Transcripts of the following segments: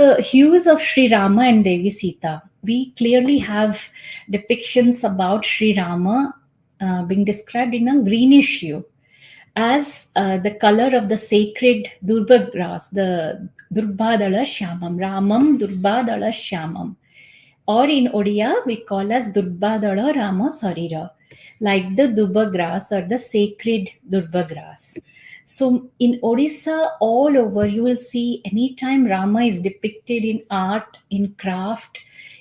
the hues of Sri Rama and Devi Sita, we clearly have depictions about Sri Rama being described in a greenish hue as the color of the sacred Durba grass, the Durbadala Shyamam, Ramam Durbadala Shyamam. Or in Odia, we call as Durbadala Rama Sarira, like the Durba grass or the sacred Durba grass. So in Odisha, all over, you will see anytime Rama is depicted in art, in craft,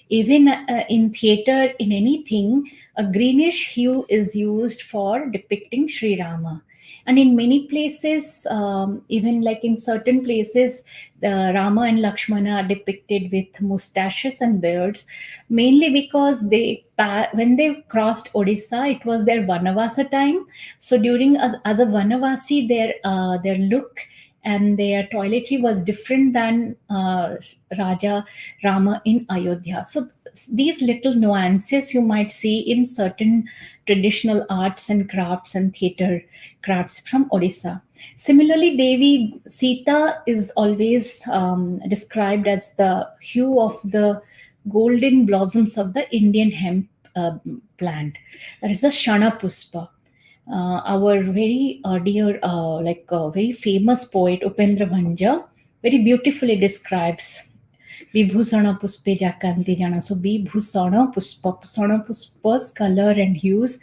even in theater, in anything, a greenish hue is used for depicting Sri Rama. And in many places, even like in certain places, Rama and Lakshmana are depicted with mustaches and beards, mainly because when they crossed Odisha, it was their Vanavasa time. So during as a Vanavasi, their look and their toiletry was different than Raja Rama in Ayodhya. So these little nuances you might see in certain traditional arts and crafts and theater crafts from Odisha. Similarly, Devi Sita is always described as the hue of the golden blossoms of the Indian hemp plant. That is the Shana Puspa. Our very dear, very famous poet Upendra Bhanja very beautifully describes Vibhusana Puspe Jakanti Jana. So Vibhusana Puspa, Pusana Puspa's color and hues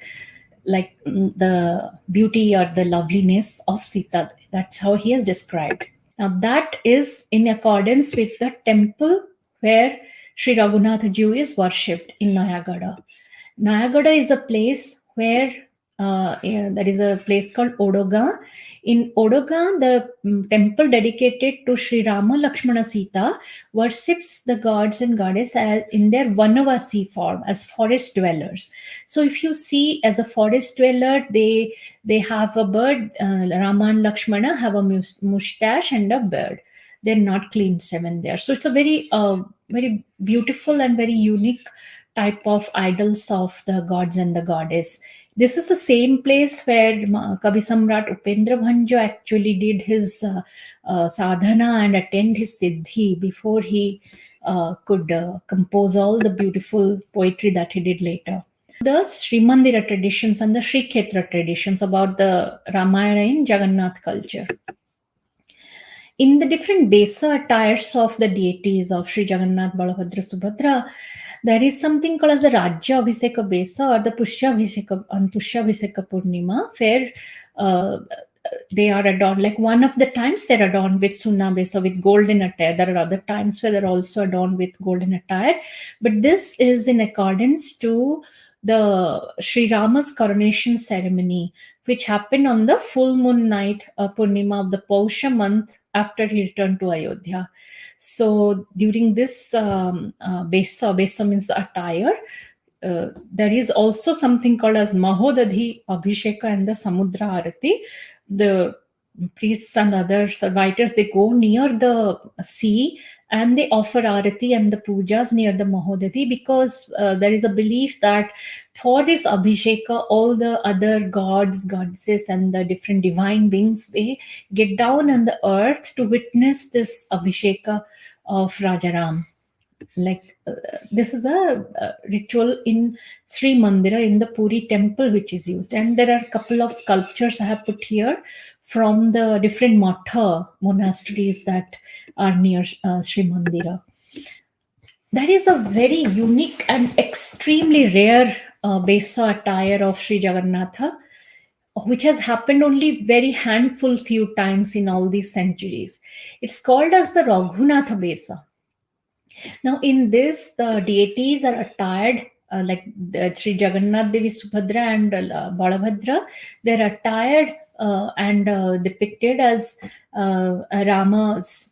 like the beauty or the loveliness of Sita. That's how he has described. Now that is in accordance with the temple where Sri Raghunath Ji is worshipped in Nayagada. Nayagada is a place where there is a place called Odoga. In Odoga, the temple dedicated to Sri Rama, Lakshmana, Sita worships the gods and goddess in their Vanavasi form as forest dwellers. So if you see as a forest dweller, they have a bird. Rama and Lakshmana have a mustache and a beard. They're not clean shaven there. So it's a very beautiful and very unique type of idols of the gods and the goddess. This is the same place where Kavi Samrat Upendra Bhanjo actually did his sadhana and attend his siddhi before he could compose all the beautiful poetry that he did later. The Sri Mandira traditions and the Sri Kshetra traditions about the Ramayana in Jagannath culture. In the different besa attires of the deities of Sri Jagannath, Balabhadra, Subhadra, there is something called as the Rajya Abhiseka Besa or the Pushyabhiseka Purnima, where they are adorned. Like one of the times they're adorned with Sunna Besa, with golden attire. There are other times where they're also adorned with golden attire. But this is in accordance to the Sri Rama's coronation ceremony, which happened on the full moon night, Purnima of the Pausha month after he returned to Ayodhya. So during this Besa means the attire, there is also something called as Mahodadhi Abhisheka and the Samudra Arati. The priests and other writers, they go near the sea and they offer arati and the pujas near the Mahodadhi, because there is a belief that for this Abhisheka, all the other gods, goddesses, and the different divine beings, they get down on the earth to witness this Abhisheka of Rajaram. This is a ritual in Sri Mandira in the Puri temple which is used, and there are a couple of sculptures I have put here from the different matha monasteries that are near Sri Mandira. That is a very unique and extremely rare Besa attire of Sri Jagannatha, which has happened only very handful few times in all these centuries. It's called as the Raghunatha Besa. Now, in this, the deities are attired like Sri Jagannath Devi Subhadra and Balabhadra. They're attired and depicted as Rama's,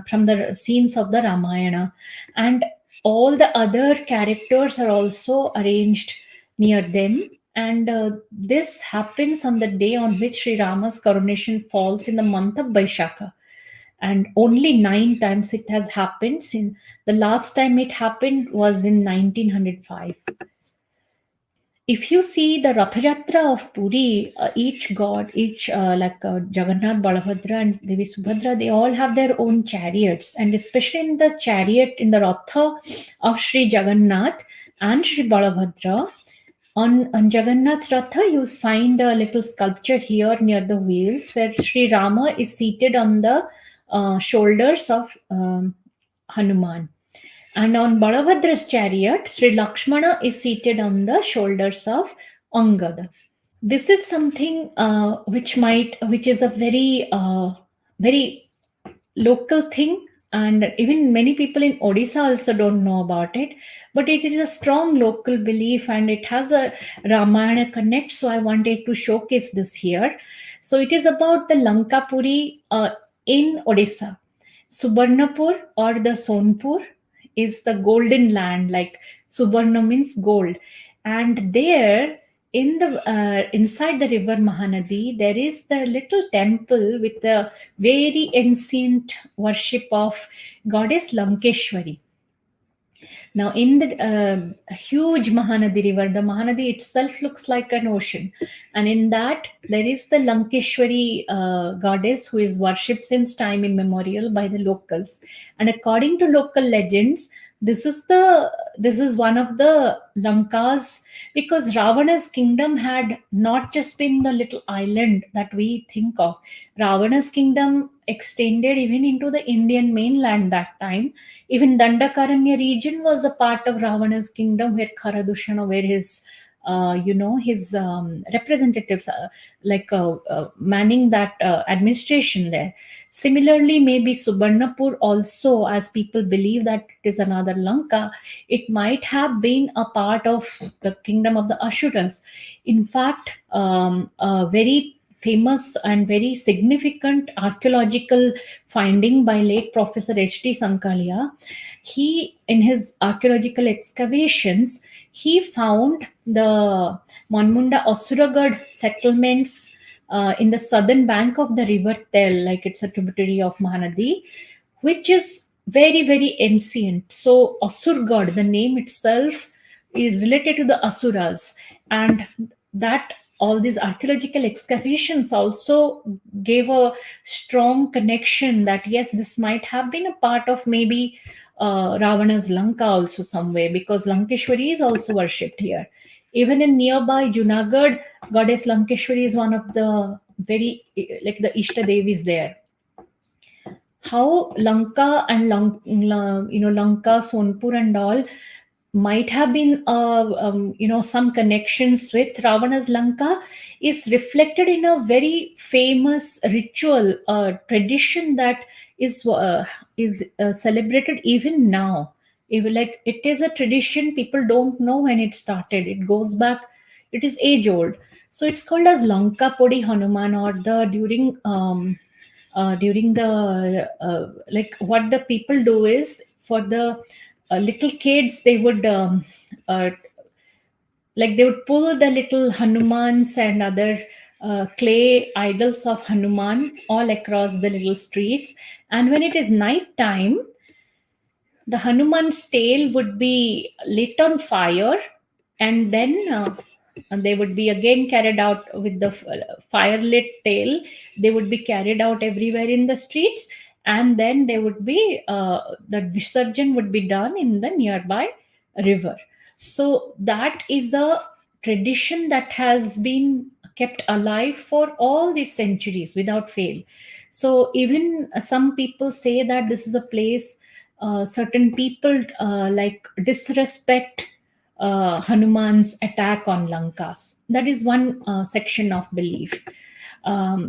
from the scenes of the Ramayana. And all the other characters are also arranged near them. And this happens on the day on which Sri Rama's coronation falls in the month of Vaishakha, and only 9 times it has happened. The last time it happened was in 1905. if you see the Ratha Yatra of Puri, each god, each like Jagannath, Balabhadra, and Devi Subhadra, they all have their own chariots, and especially in the chariot in the Ratha of Sri Jagannath and Sri Balabhadra. On Jagannath's Ratha, you find a little sculpture here near the wheels where Sri Rama is seated on the shoulders of Hanuman. And on Balabhadra's chariot, Sri Lakshmana is seated on the shoulders of Angada. This is something which is a very local thing, and even many people in Odisha also don't know about it. But it is a strong local belief, and it has a Ramayana connect. So I wanted to showcase this here. So it is about the Lankapuri in Odisha. Subarnapur or the Sonpur is the golden land, like Subarna means gold. And there in the inside the river Mahanadi, there is the little temple with the very ancient worship of goddess Lankeshwari. Now, in the huge Mahanadi river, the Mahanadi itself looks like an ocean. And in that, there is the Lankeshwari goddess who is worshipped since time immemorial by the locals. And according to local legends, this is one of the Lankas, because Ravana's kingdom had not just been the little island that we think of. Ravana's kingdom extended even into the Indian mainland that time. Even Dandakaranya region was a part of Ravana's kingdom, where Kharadushana, where his his representatives manning that administration there. Similarly, maybe Subarnapur also, as people believe that it is another Lanka, it might have been a part of the kingdom of the Ashuras. In fact, a very famous and very significant archaeological finding by late Professor H.T. Sankalia, he, in his archaeological excavations, he found the Manmunda Asuragad settlements in the southern bank of the river Tel, like it's a tributary of Mahanadi, which is very ancient. So Asurgad, the name itself, is related to the Asuras, and that all these archaeological excavations also gave a strong connection that yes, this might have been a part of maybe Ravana's Lanka also somewhere, because Lankeshwari is also worshipped here. Even in nearby Junagadh, goddess Lankeshwari is one of the very like the Ishta Devis there. How Lanka and Lanka, Sonpur, and all might have been some connections with Ravana's Lanka is reflected in a very famous ritual tradition that is celebrated even now. Even like it is a tradition, people don't know when it started. It goes back, it is age old. So it's called as Lanka Podi Hanuman, or the during the like what the people do is for the little kids, they would uh, like they would pull the little Hanumans and other clay idols of Hanuman all across the little streets. And when it is night time, the Hanuman's tail would be lit on fire, and then and they would be again carried out with the fire lit tail. They would be carried out everywhere in the streets, and then they would be the Visarjan would be done in the nearby river. So that is a tradition that has been kept alive for all these centuries without fail. So even some people say that this is a place certain people like disrespect Hanuman's attack on Lankas. That is one section of belief.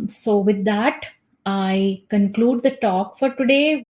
So with that, I conclude the talk for today.